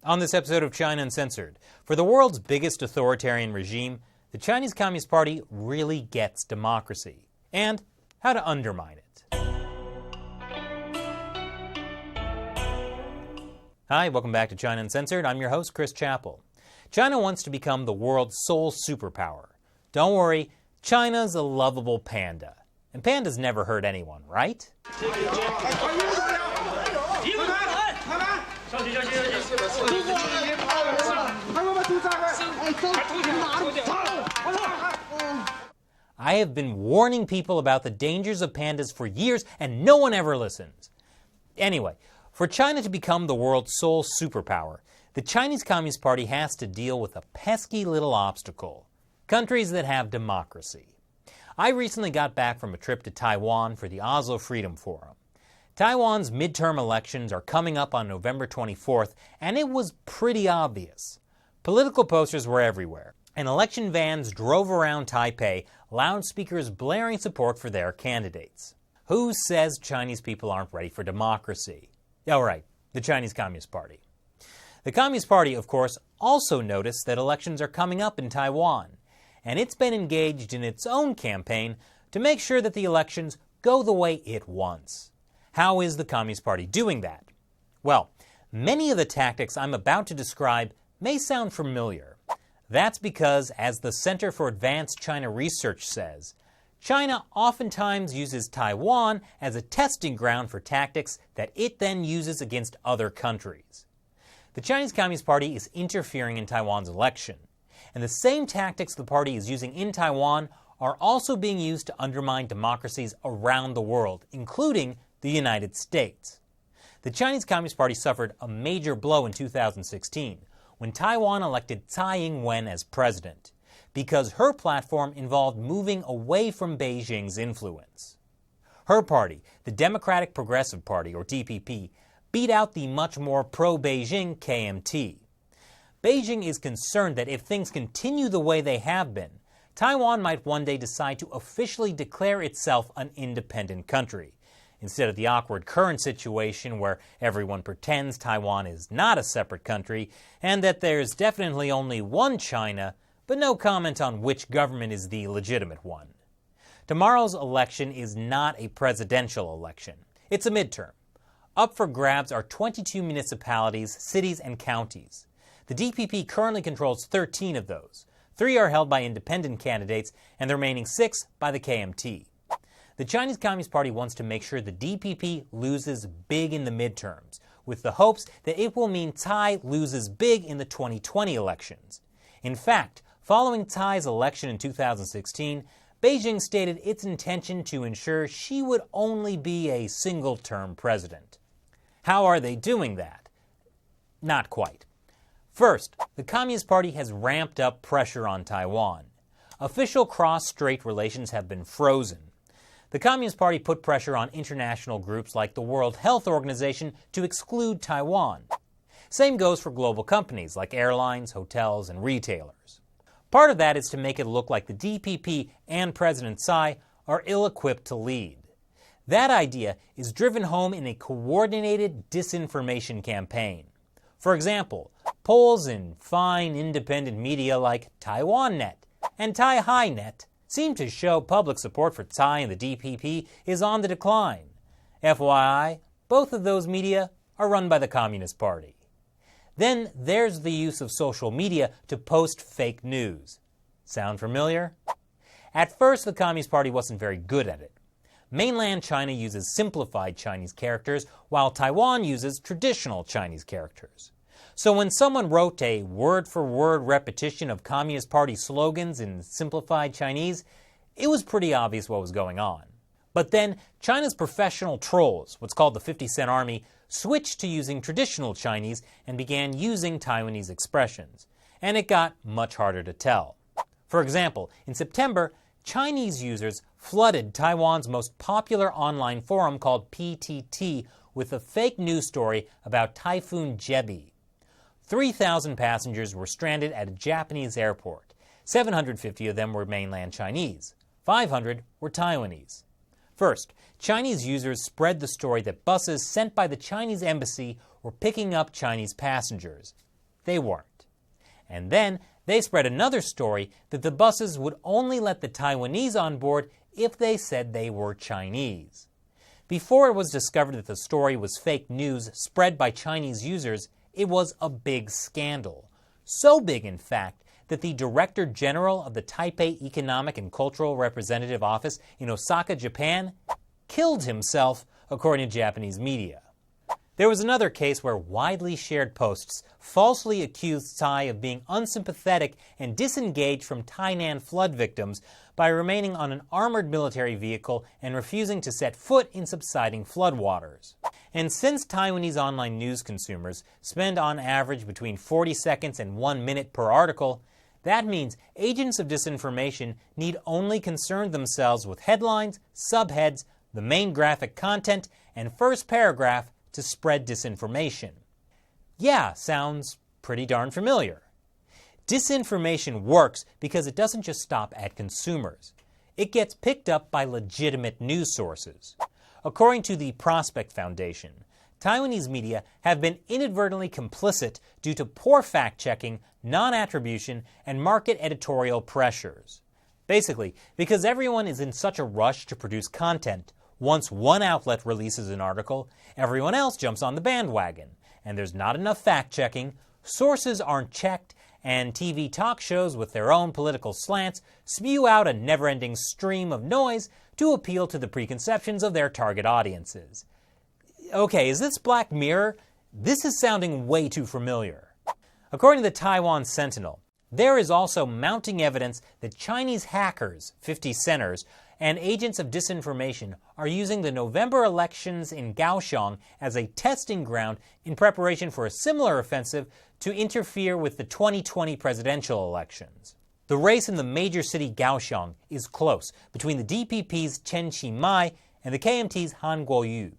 On this episode of China Uncensored, for the world's biggest authoritarian regime, the Chinese Communist Party really gets democracy, and how to undermine it. Hi, welcome back to China Uncensored. I'm your host, Chris Chappell. China wants to become the world's sole superpower. Don't worry, China's a lovable panda. And pandas never hurt anyone, right? I have been warning people about the dangers of pandas for years, and no one ever listens. Anyway, for China to become the world's sole superpower, the Chinese Communist Party has to deal with a pesky little obstacle: countries that have democracy. I recently got back from a trip to Taiwan for the Oslo Freedom Forum. Taiwan's midterm elections are coming up on November 24th, and it was pretty obvious. Political posters were everywhere, and election vans drove around Taipei, loudspeakers blaring support for their candidates. Who says Chinese people aren't ready for democracy? Oh, right, the Chinese Communist Party. The Communist Party, of course, also noticed that elections are coming up in Taiwan, and it's been engaged in its own campaign to make sure that the elections go the way it wants. How is the Communist Party doing that? Well, many of the tactics I'm about to describe may sound familiar. That's because, as the Center for Advanced China Research says, China oftentimes uses Taiwan as a testing ground for tactics that it then uses against other countries. The Chinese Communist Party is interfering in Taiwan's election, and the same tactics the party is using in Taiwan are also being used to undermine democracies around the world, including the United States. The Chinese Communist Party suffered a major blow in 2016 when Taiwan elected Tsai Ing-wen as president, because her platform involved moving away from Beijing's influence. Her party, the Democratic Progressive Party, or DPP, beat out the much more pro-Beijing KMT. Beijing is concerned that if things continue the way they have been, Taiwan might one day decide to officially declare itself an independent country, instead of the awkward current situation where everyone pretends Taiwan is not a separate country and that there's definitely only one China, but no comment on which government is the legitimate one. Tomorrow's election is not a presidential election. It's a midterm. Up for grabs are 22 municipalities, cities, and counties. The DPP currently controls 13 of those. 3 are held by independent candidates, and the remaining 6 by the KMT. The Chinese Communist Party wants to make sure the DPP loses big in the midterms, with the hopes that it will mean Tsai loses big in the 2020 elections. In fact, following Tsai's election in 2016, Beijing stated its intention to ensure she would only be a single-term president. How are they doing that? Not quite. First, the Communist Party has ramped up pressure on Taiwan. Official cross-strait relations have been frozen. The Communist Party put pressure on international groups like the World Health Organization to exclude Taiwan. Same goes for global companies like airlines, hotels, and retailers. Part of that is to make it look like the DPP and President Tsai are ill-equipped to lead. That idea is driven home in a coordinated disinformation campaign. For example, polls in fine independent media like TaiwanNet and TaiHiNet seem to show public support for Tsai and the DPP is on the decline. FYI, both of those media are run by the Communist Party. Then there's the use of social media to post fake news. Sound familiar? At first, the Communist Party wasn't very good at it. Mainland China uses simplified Chinese characters, while Taiwan uses traditional Chinese characters. So when someone wrote a word-for-word repetition of Communist Party slogans in simplified Chinese, it was pretty obvious what was going on. But then China's professional trolls, what's called the 50 Cent Army, switched to using traditional Chinese and began using Taiwanese expressions. And it got much harder to tell. For example, in September, Chinese users flooded Taiwan's most popular online forum called PTT with a fake news story about Typhoon Jebi. 3,000 passengers were stranded at a Japanese airport. 750 of them were mainland Chinese. 500 were Taiwanese. First, Chinese users spread the story that buses sent by the Chinese embassy were picking up Chinese passengers. they weren't. And then they spread another story that the buses would only let the Taiwanese on board if they said they were Chinese. Before it was discovered that the story was fake news spread by Chinese users, it was a big scandal. So big, in fact, that the Director General of the Taipei Economic and Cultural Representative Office in Osaka, Japan, killed himself, according to Japanese media. There was another case where widely shared posts falsely accused Tsai of being unsympathetic and disengaged from Tainan flood victims by remaining on an armored military vehicle and refusing to set foot in subsiding floodwaters. And since Taiwanese online news consumers spend on average between 40 seconds and 1 minute per article, that means agents of disinformation need only concern themselves with headlines, subheads, the main graphic content, and first paragraph to spread disinformation. Yeah, sounds pretty darn familiar. Disinformation works because it doesn't just stop at consumers. It gets picked up by legitimate news sources. According to the Prospect Foundation, Taiwanese media have been inadvertently complicit due to poor fact-checking, non-attribution, and market editorial pressures. Basically, because everyone is in such a rush to produce content, once one outlet releases an article, everyone else jumps on the bandwagon, and there's not enough fact-checking, sources aren't checked, and TV talk shows with their own political slants spew out a never-ending stream of noise to appeal to the preconceptions of their target audiences. Okay, is this Black Mirror? This is sounding way too familiar. According to the Taiwan Sentinel, there is also mounting evidence that Chinese hackers, 50 centers, and agents of disinformation are using the November elections in Kaohsiung as a testing ground in preparation for a similar offensive to interfere with the 2020 presidential elections. The race in the major city Kaohsiung is close between the DPP's Chen Chi-mai and the KMT's Han Kuo-yu.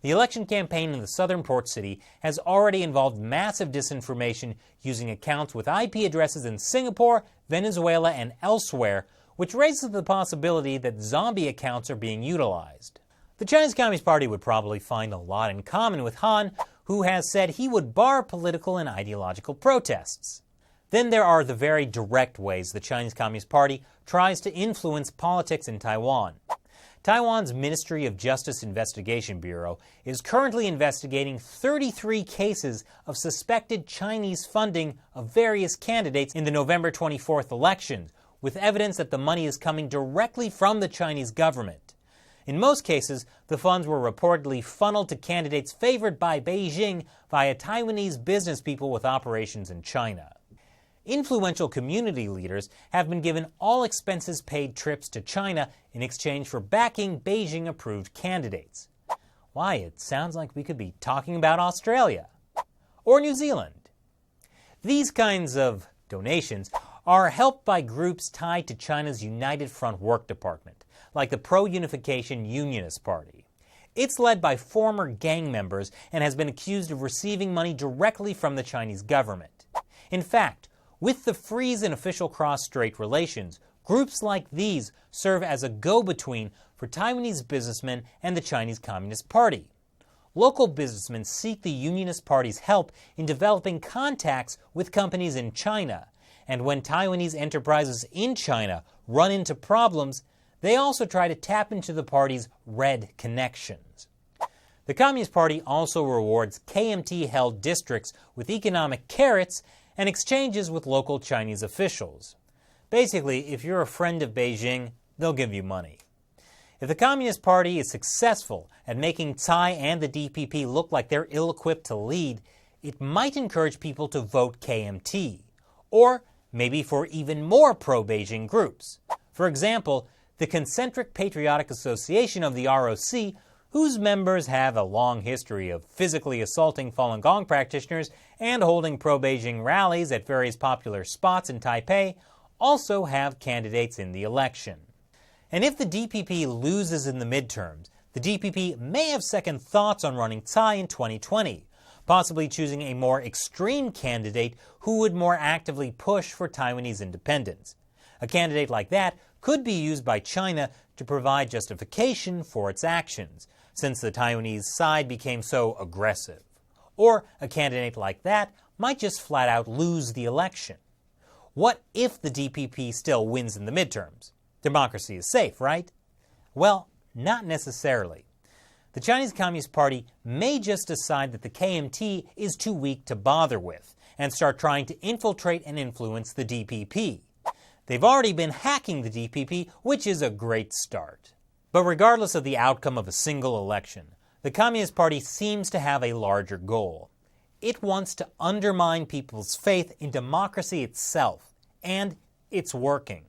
The election campaign in the southern port city has already involved massive disinformation using accounts with IP addresses in Singapore, Venezuela, and elsewhere, which raises the possibility that zombie accounts are being utilized. The Chinese Communist Party would probably find a lot in common with Han, who has said he would bar political and ideological protests. Then there are the very direct ways the Chinese Communist Party tries to influence politics in Taiwan. Taiwan's Ministry of Justice Investigation Bureau is currently investigating 33 cases of suspected Chinese funding of various candidates in the November 24th elections, with evidence that the money is coming directly from the Chinese government. In most cases, the funds were reportedly funneled to candidates favored by Beijing via Taiwanese business people with operations in China. Influential community leaders have been given all expenses-paid trips to China in exchange for backing Beijing-approved candidates. Why, it sounds like we could be talking about Australia or New Zealand. These kinds of donations are helped by groups tied to China's United Front Work Department, like the Pro-Unification Unionist Party. It's led by former gang members and has been accused of receiving money directly from the Chinese government. In fact, with the freeze in official cross-strait relations, groups like these serve as a go-between for Taiwanese businessmen and the Chinese Communist Party. Local businessmen seek the Unionist Party's help in developing contacts with companies in China, and when Taiwanese enterprises in China run into problems, they also try to tap into the party's red connections. The Communist Party also rewards KMT-held districts with economic carrots and exchanges with local Chinese officials. Basically, if you're a friend of Beijing, they'll give you money. If the Communist Party is successful at making Tsai and the DPP look like they're ill-equipped to lead, it might encourage people to vote KMT, or maybe for even more pro-Beijing groups. For example, the Concentric Patriotic Association of the ROC, whose members have a long history of physically assaulting Falun Gong practitioners and holding pro-Beijing rallies at various popular spots in Taipei, also have candidates in the election. And if the DPP loses in the midterms, the DPP may have second thoughts on running Tsai in 2020, possibly choosing a more extreme candidate who would more actively push for Taiwanese independence. A candidate like that could be used by China to provide justification for its actions, since the Taiwanese side became so aggressive. Or a candidate like that might just flat out lose the election. What if the DPP still wins in the midterms? Democracy is safe, right? Well, not necessarily. The Chinese Communist Party may just decide that the KMT is too weak to bother with and start trying to infiltrate and influence the DPP. They've already been hacking the DPP, which is a great start. But regardless of the outcome of a single election, the Communist Party seems to have a larger goal. It wants to undermine people's faith in democracy itself, and it's working.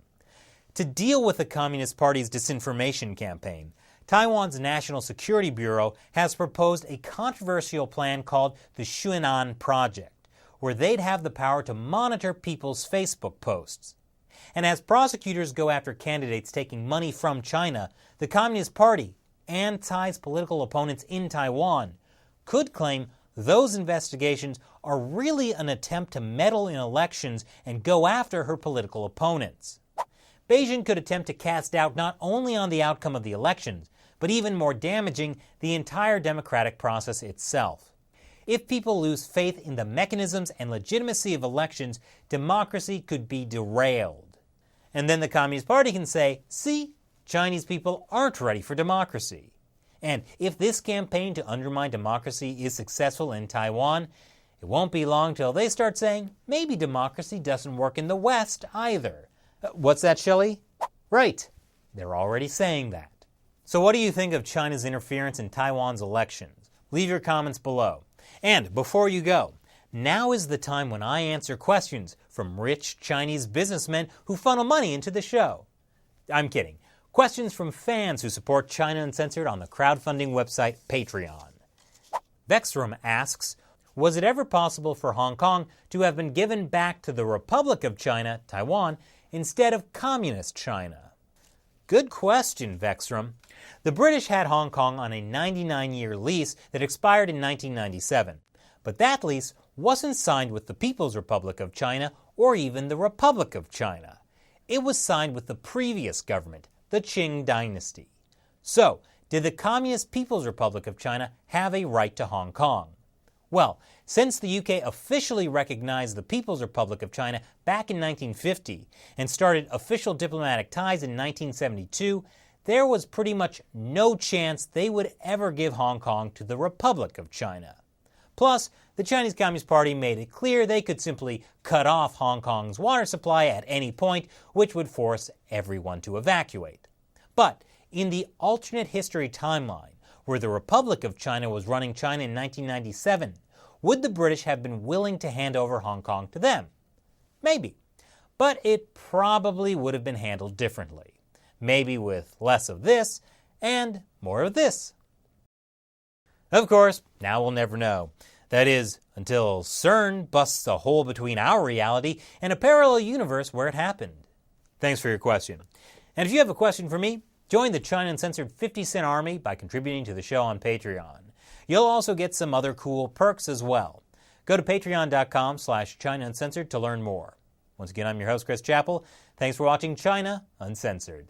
To deal with the Communist Party's disinformation campaign, Taiwan's National Security Bureau has proposed a controversial plan called the Xuanan Project, where they'd have the power to monitor people's Facebook posts. And as prosecutors go after candidates taking money from China, the Communist Party and Tsai's political opponents in Taiwan could claim those investigations are really an attempt to meddle in elections and go after her political opponents. Beijing could attempt to cast doubt not only on the outcome of the elections, but even more damaging, the entire democratic process itself. If people lose faith in the mechanisms and legitimacy of elections, democracy could be derailed. And then the Communist Party can say, see, Chinese people aren't ready for democracy. And if this campaign to undermine democracy is successful in Taiwan, it won't be long till they start saying maybe democracy doesn't work in the West either. What's that, Shelley? Right, they're already saying that. So what do you think of China's interference in Taiwan's elections? Leave your comments below. And before you go, now is the time when I answer questions from rich Chinese businessmen who funnel money into the show. I'm kidding. Questions from fans who support China Uncensored on the crowdfunding website Patreon. Vexrum asks, was it ever possible for Hong Kong to have been given back to the Republic of China, Taiwan, instead of Communist China? Good question, Vexrum. The British had Hong Kong on a 99-year lease that expired in 1997, but that lease wasn't signed with the People's Republic of China or even the Republic of China. It was signed with the previous government, the Qing dynasty. So, did the Communist People's Republic of China have a right to Hong Kong? Well, since the UK officially recognized the People's Republic of China back in 1950 and started official diplomatic ties in 1972, there was pretty much no chance they would ever give Hong Kong to the Republic of China. Plus, the Chinese Communist Party made it clear they could simply cut off Hong Kong's water supply at any point, which would force everyone to evacuate. But in the alternate history timeline, where the Republic of China was running China in 1997, would the British have been willing to hand over Hong Kong to them? Maybe. But it probably would have been handled differently. Maybe with less of this and more of this. Of course, now we'll never know. That is, until CERN busts a hole between our reality and a parallel universe where it happened. Thanks for your question. And if you have a question for me, join the China Uncensored 50-cent army by contributing to the show on Patreon. You'll also get some other cool perks as well. Go to patreon.com/China Uncensored to learn more. Once again, I'm your host, Chris Chappell. Thanks for watching China Uncensored.